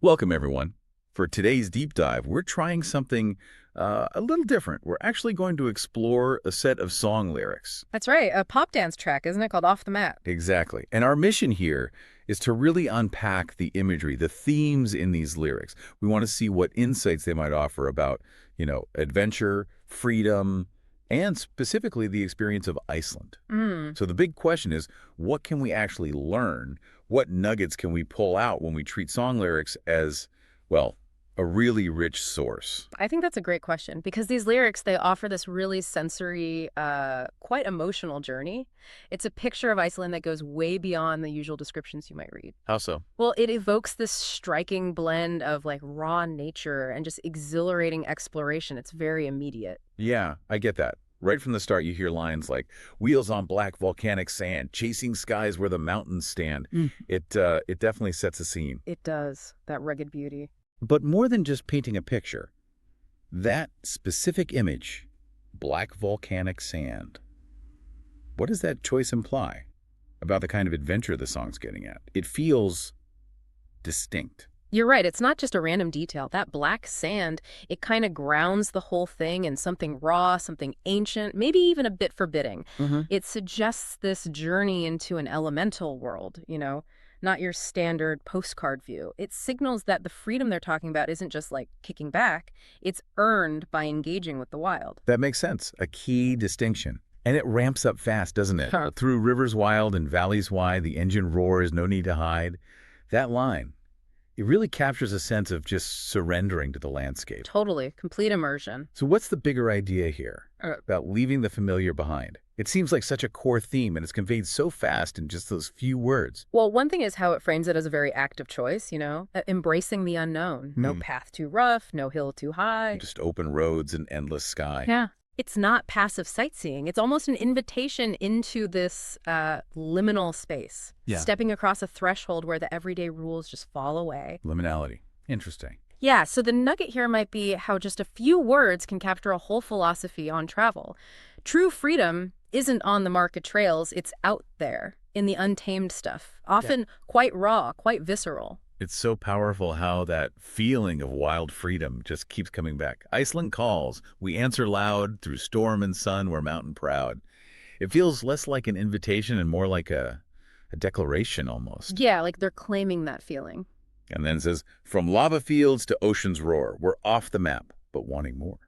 Welcome, everyone. For today's deep dive, we're trying something a little different. We're actually going to explore a set of song lyrics. That's right, a pop dance track, isn't it, called Off the Mat? Exactly. And our mission here is to really unpack the imagery, the themes in these lyrics. We want to see what insights they might offer about, adventure, freedom, and specifically the experience of Iceland. Mm. So the big question is, what can we actually learn? What nuggets can we pull out when we treat song lyrics as, well, a really rich source? I think that's a great question because these lyrics, they offer this really sensory, quite emotional journey. It's a picture of Iceland that goes way beyond the usual descriptions you might read. How so? Well, it evokes this striking blend of like raw nature and just exhilarating exploration. It's very immediate. Yeah, I get that. Right from the start, you hear lines like, wheels on black volcanic sand, chasing skies where the mountains stand. Mm. It definitely sets a scene. It does, that rugged beauty. But more than just painting a picture, that specific image, black volcanic sand, what does that choice imply about the kind of adventure the song's getting at? It feels distinct. You're right. It's not just a random detail. That black sand, it kind of grounds the whole thing in something raw, something ancient, maybe even a bit forbidding. Mm-hmm. It suggests this journey into an elemental world, not your standard postcard view. It signals that the freedom they're talking about isn't just like kicking back. It's earned by engaging with the wild. That makes sense. A key distinction. And it ramps up fast, doesn't it? Huh. Through rivers wild and valleys wide, the engine roars, no need to hide. That line, it really captures a sense of just surrendering to the landscape. Totally. Complete immersion. So what's the bigger idea here about leaving the familiar behind? It seems like such a core theme, and it's conveyed so fast in just those few words. Well, one thing is how it frames it as a very active choice, embracing the unknown. No path too rough, no hill too high. Just open roads and endless sky. Yeah. It's not passive sightseeing. It's almost an invitation into this liminal space. Yeah. Stepping across a threshold where the everyday rules just fall away. Liminality. Interesting. Yeah, so the nugget here might be how just a few words can capture a whole philosophy on travel. True freedom isn't on the market trails, it's out there in the untamed stuff, often quite raw, quite visceral. It's so powerful how that feeling of wild freedom just keeps coming back. Iceland calls. We answer loud. Through storm and sun, we're mountain proud. It feels less like an invitation and more like a declaration almost. Yeah, like they're claiming that feeling. And then it says, from lava fields to ocean's roar, we're off the map, but wanting more.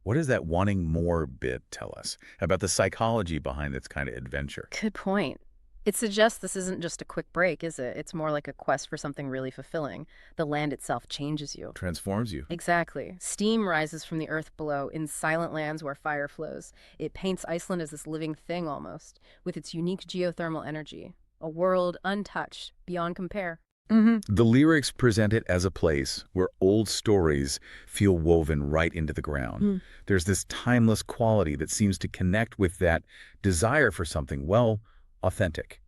What does that wanting more bit tell us about the psychology behind this kind of adventure? Good point. It suggests this isn't just a quick break, is it? It's more like a quest for something really fulfilling. The land itself changes you. Transforms you. Exactly. Steam rises from the earth below in silent lands where fire flows. It paints Iceland as this living thing almost, with its unique geothermal energy. A world untouched, beyond compare. The lyrics present it as a place where old stories feel woven right into the ground. There's this timeless quality that seems to connect with that desire for something, well, authentic.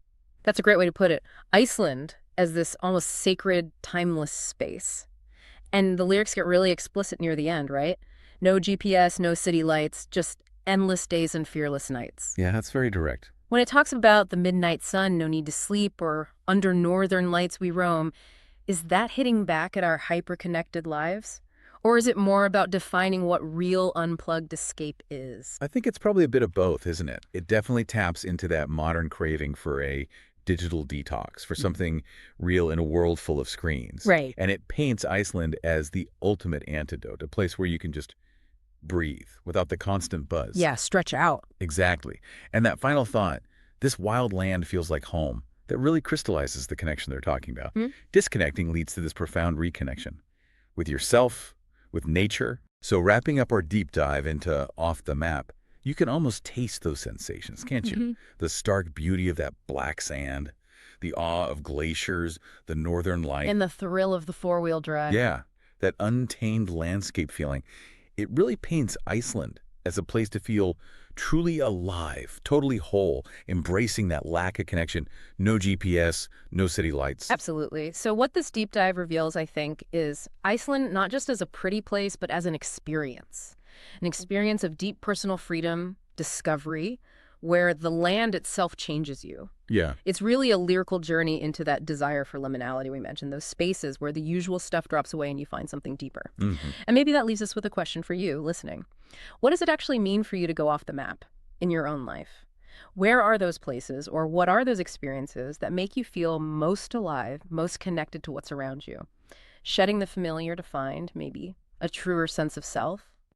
That's a great way to put it. Iceland as this almost sacred, timeless space. And the lyrics get really explicit near the end, right? No GPS, no city lights, just endless days and fearless nights. Yeah, that's very direct. When it talks about the midnight sun, no need to sleep, or under northern lights we roam, is that hitting back at our hyper-connected lives? Or is it more about defining what real unplugged escape is? I think it's probably a bit of both, isn't it? It definitely taps into that modern craving for a digital detox, for something real in a world full of screens. Right. And it paints Iceland as the ultimate antidote, a place where you can just breathe without the constant buzz. Yeah, stretch out. Exactly. And that final thought, this wild land feels like home, that really crystallizes the connection they're talking about. Disconnecting leads to this profound reconnection with yourself, with nature. So wrapping up our deep dive into Off the Map, you can almost taste those sensations, can't you? The stark beauty of that black sand, the awe of glaciers, the northern light. And the thrill of the four-wheel drive. Yeah, that untamed landscape feeling. It really paints Iceland as a place to feel truly alive, totally whole, embracing that lack of connection, no GPS, no city lights. Absolutely. So what this deep dive reveals, I think, is Iceland not just as a pretty place, but as an experience of deep personal freedom, discovery, where the land itself changes you. Yeah. It's really a lyrical journey into that desire for liminality we mentioned, those spaces where the usual stuff drops away and you find something deeper. And maybe that leaves us with a question for you listening. What does it actually mean for you to go off the map in your own life? Where are those places, or what are those experiences that make you feel most alive, most connected to what's around you? Shedding the familiar to find, maybe, a truer sense of self?